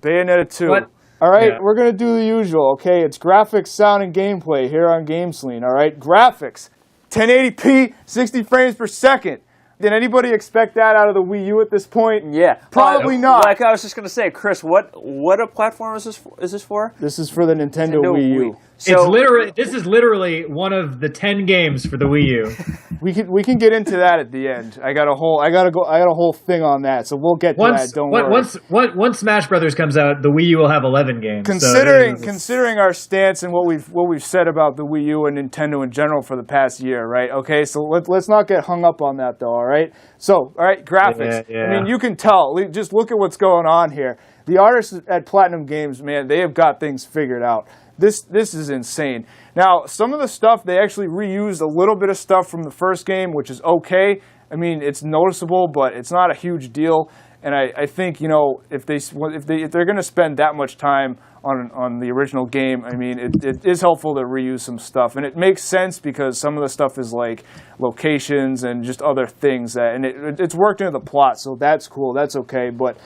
Bayonetta 2. What? All right, Yeah. we're going to do the usual, okay? It's graphics, sound, and gameplay here on GameSlean, all right? Graphics, 1080p, 60 frames per second. Did anybody expect that out of the Wii U at this point? Yeah. Probably not. Like I was just going to say, Chris, what a platform is this for? This is for the Nintendo Wii U. So, This is literally one of the 10 games for the Wii U. We can get into that at the end. I got a whole thing on that, so we'll get to that. Don't worry. Once Smash Brothers comes out, the Wii U will have 11 games. Considering our stance and what we've said about the Wii U and Nintendo in general for the past year, right? Okay, so let's not get hung up on that though. All right. So all right, graphics. Yeah. I mean, you can tell. Just look at what's going on here. The artists at Platinum Games, man, they have got things figured out. This is insane. Now, some of the stuff, they actually reused a little bit of stuff from the first game, which is okay. I mean, it's noticeable, but it's not a huge deal. And I think, you know, if they're going to spend that much time on the original game, I mean, it is helpful to reuse some stuff. And it makes sense because some of the stuff is like locations and just other things. And it's worked into the plot, so that's cool. That's okay. But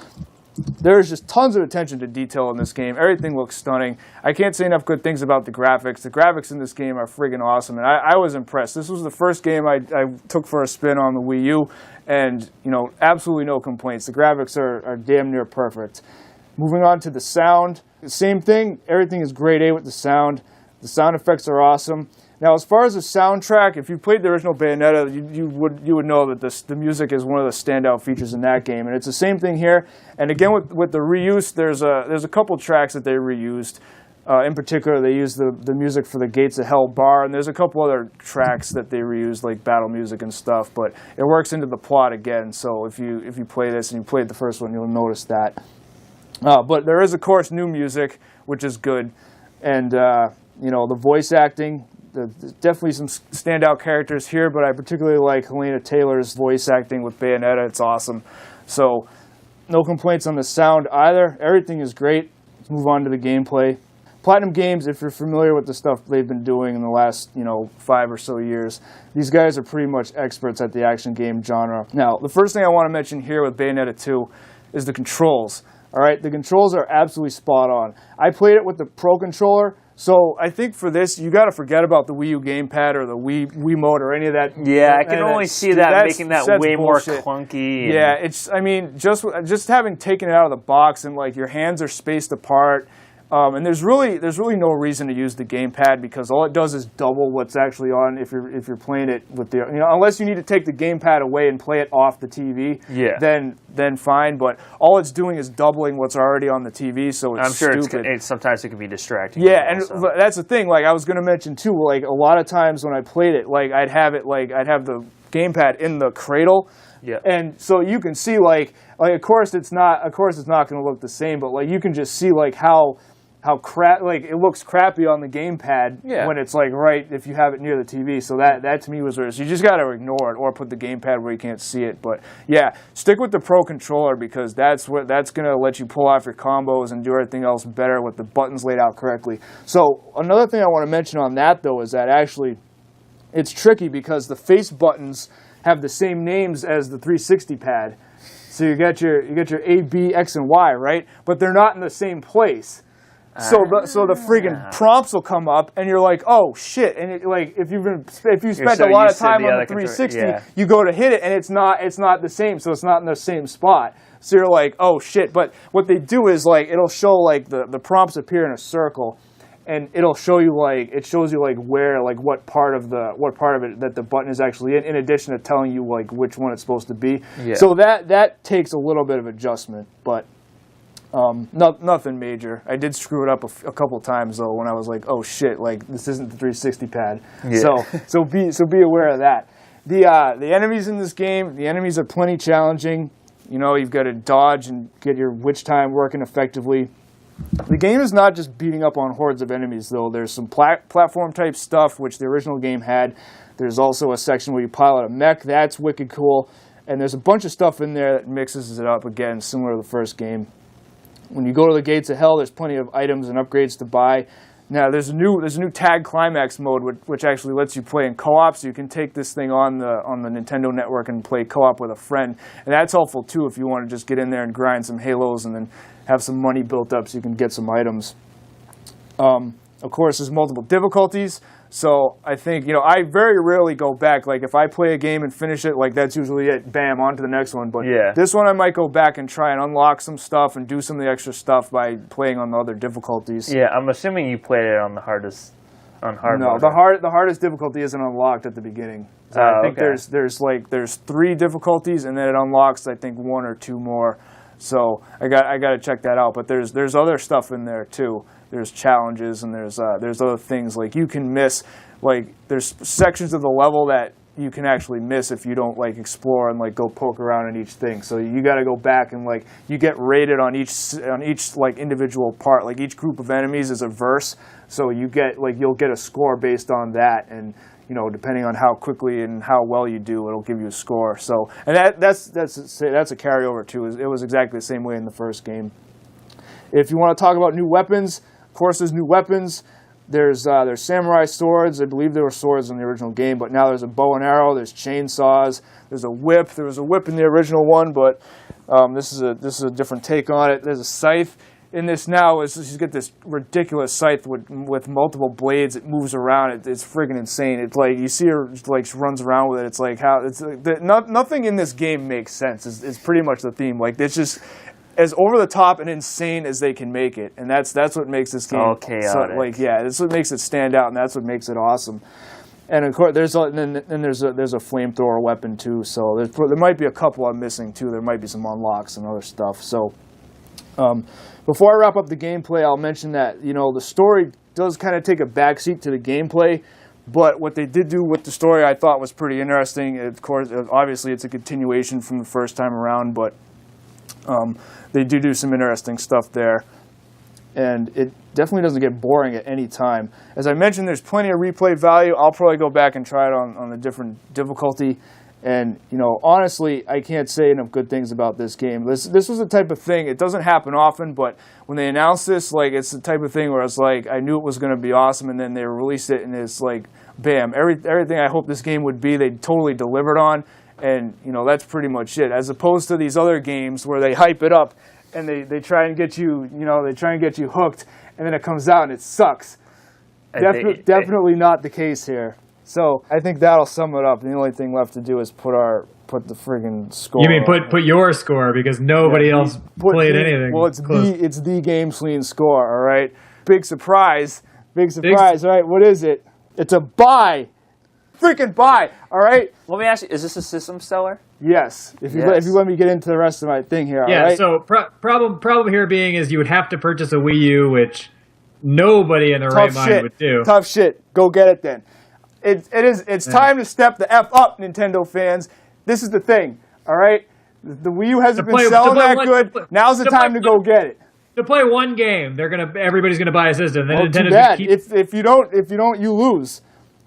there's just tons of attention to detail in this game. Everything looks stunning. I can't say enough good things about the graphics. The graphics in this game are friggin' awesome, and I was impressed. This was the first game I took for a spin on the Wii U, and you know, absolutely no complaints. The graphics are damn near perfect. Moving on to the sound, same thing. Everything is grade A with the sound. The sound effects are awesome. Now, as far as the soundtrack, if you played the original Bayonetta, you would know that the music is one of the standout features in that game, and it's the same thing here. And again, with the reuse, there's a couple tracks that they reused. In particular, they used the music for the Gates of Hell bar, and there's a couple other tracks that they reused, like battle music and stuff. But it works into the plot again. So if you play this and you played the first one, you'll notice that. But there is, of course, new music, which is good, and you know, the voice acting. There's definitely some standout characters here, but I particularly like Helena Taylor's voice acting with Bayonetta. It's awesome. So, no complaints on the sound either. Everything is great. Let's move on to the gameplay. Platinum Games, if you're familiar with the stuff they've been doing in the last, 5 or so years, these guys are pretty much experts at the action game genre. Now, the first thing I want to mention here with Bayonetta 2 is the controls. All right, the controls are absolutely spot on. I played it with the Pro Controller. So I think for this, you got to forget about the Wii U gamepad or the Wii Wiimote or any of that. Yeah, I can only see that making that way more clunky. Yeah, I mean, just having taken it out of the box and like your hands are spaced apart. And there's really no reason to use the gamepad because all it does is double what's actually on if you're playing it with the unless you need to take the gamepad away and play it off the TV. Yeah. Then fine. But all it's doing is doubling what's already on the TV, so it's stupid. Sometimes it can be distracting. Yeah, and that's the thing. Like I was gonna mention too. Like a lot of times when I played it, like I'd have the gamepad in the cradle. Yeah. And so you can see like of course it's not going to look the same, but like you can just see like how it looks crappy on the gamepad when it's like right if you have it near the TV. So that to me was worse. You just got to ignore it or put the gamepad where you can't see it. But yeah, stick with the Pro Controller because that's going to let you pull off your combos and do everything else better with the buttons laid out correctly. So another thing I want to mention on that though is that actually it's tricky because the face buttons have the same names as the 360 pad. So you got your A, B, X, and Y, right? But they're not in the same place. So the friggin' prompts will come up, and you're like, oh shit! And if you spent a lot of time on the 360, you go to hit it, and it's not the same. So it's not in the same spot. So you're like, oh shit! But what they do is like it'll show like the prompts appear in a circle, and it'll show you shows you where what part of it that the button is actually in addition to telling you like which one it's supposed to be. Yeah. So that takes a little bit of adjustment, but. Nothing major. I did screw it up a couple times though when I was like, oh shit, like this isn't the 360 pad. Yeah. So be aware of that. The enemies in this game, the enemies are plenty challenging. You've got to dodge and get your witch time working effectively. The game is not just beating up on hordes of enemies though. There's some platform type stuff which the original game had. There's also a section where you pilot a mech. That's wicked cool. And there's a bunch of stuff in there that mixes it up again, similar to the first game. When you go to the Gates of Hell, there's plenty of items and upgrades to buy. Now there's a new tag climax mode which actually lets you play in co-op, so you can take this thing on the Nintendo Network and play co-op with a friend, and that's helpful too if you want to just get in there and grind some Halos and then have some money built up so you can get some items. Of course, there's multiple difficulties, so I think, I very rarely go back. Like, if I play a game and finish it, like, that's usually it, bam, on to the next one. But this one I might go back and try and unlock some stuff and do some of the extra stuff by playing on the other difficulties. Yeah, I'm assuming you played it on the hardest, on hard No, mode. the hardest difficulty isn't unlocked at the beginning. So I think there's 3 difficulties, and then it unlocks, I think, 1 or 2 more. So I got to check that out. But there's other stuff in there too. There's challenges and there's other things like you can miss. Like there's sections of the level that you can actually miss if you don't like explore and like go poke around in each thing. So you got to go back and like you get rated on each like individual part. Like each group of enemies is a verse. So you'll get a score based on that, and depending on how quickly and how well you do, it'll give you a score. So, and that's a carryover too. It was exactly the same way in the first game. If you want to talk about new weapons, of course, there's new weapons. There's samurai swords. I believe there were swords in the original game, but now there's a bow and arrow. There's chainsaws. There's a whip. There was a whip in the original one, but this is a different take on it. There's a scythe. In this now, you get this ridiculous scythe with multiple blades. It moves around. It's friggin' insane. It's like you see her like she runs around with it. It's like nothing in this game makes sense. Is pretty much the theme. Like it's just as over the top and insane as they can make it, and that's what makes this game all chaotic. that's what makes it stand out, and that's what makes it awesome. And of course, there's a flamethrower weapon too. So there might be a couple I'm missing too. There might be some unlocks and other stuff. So. Before I wrap up the gameplay, I'll mention that the story does kind of take a backseat to the gameplay, but what they did do with the story I thought was pretty interesting. Of course, obviously it's a continuation from the first time around, but they do some interesting stuff there, and it definitely doesn't get boring at any time. As I mentioned, there's plenty of replay value. I'll probably go back and try it on a different difficulty. And, honestly, I can't say enough good things about this game. This was the type of thing, it doesn't happen often, but when they announced this, like, it's the type of thing where it's like, I knew it was going to be awesome, and then they released it, and it's like, bam, everything I hoped this game would be, they totally delivered on, and, that's pretty much it. As opposed to these other games where they hype it up, and they try and get you, hooked, and then it comes out and it sucks. Definitely not the case here. So I think that'll sum it up. The only thing left to do is put the friggin' score. You mean put your score because nobody else played anything. Well, it's the GameSlean score. All right. Big surprise. All right. What is it? It's a buy. Freaking buy. All right. Let me ask you: is this a system seller? Yes. If you let me get into the rest of my thing here. Yeah. All right? So problem here being is you would have to purchase a Wii U, which nobody in their right mind would do. Tough shit. Go get it then. It's time to step the F up, Nintendo fans. This is the thing, all right? The Wii U hasn't been selling that good. Now's the time to go get it. To play one game, everybody's gonna buy a system. Then Too bad. If you don't, you lose.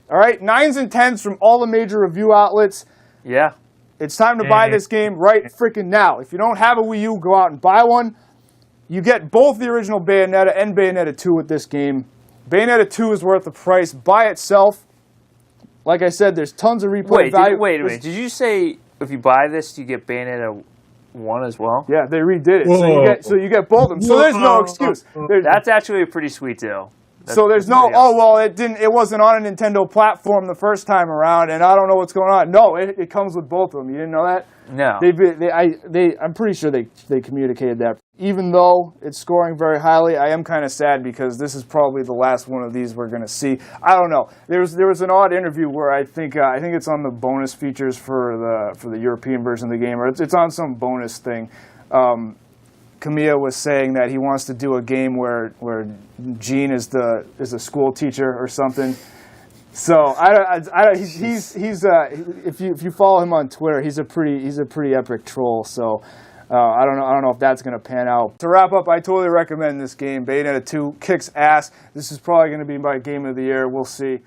All right, 9s and 10s from all the major review outlets. Yeah. It's time to buy this game right freaking now. If you don't have a Wii U, go out and buy one. You get both the original Bayonetta and Bayonetta 2 with this game. Bayonetta 2 is worth the price by itself. Like I said, there's tons of replay value. Wait a minute. Did you say if you buy this, you get Bayonetta 1 as well? Yeah, they redid it. So you get both of them. So there's no excuse. That's actually a pretty sweet deal. So there's no, it wasn't on a Nintendo platform the first time around, and I don't know what's going on. No, it comes with both of them. You didn't know that? No. I'm pretty sure they communicated that. Even though it's scoring very highly, I am kind of sad because this is probably the last one of these we're going to see. I don't know. There was an odd interview where I think it's on the bonus features for the European version of the game, or it's on some bonus thing. Kamiya was saying that he wants to do a game where Gene is a school teacher or something. So if you follow him on Twitter, he's a pretty epic troll. So I don't know if that's going to pan out. To wrap up, I totally recommend this game. Bayonetta 2 kicks ass. This is probably going to be my game of the year. We'll see.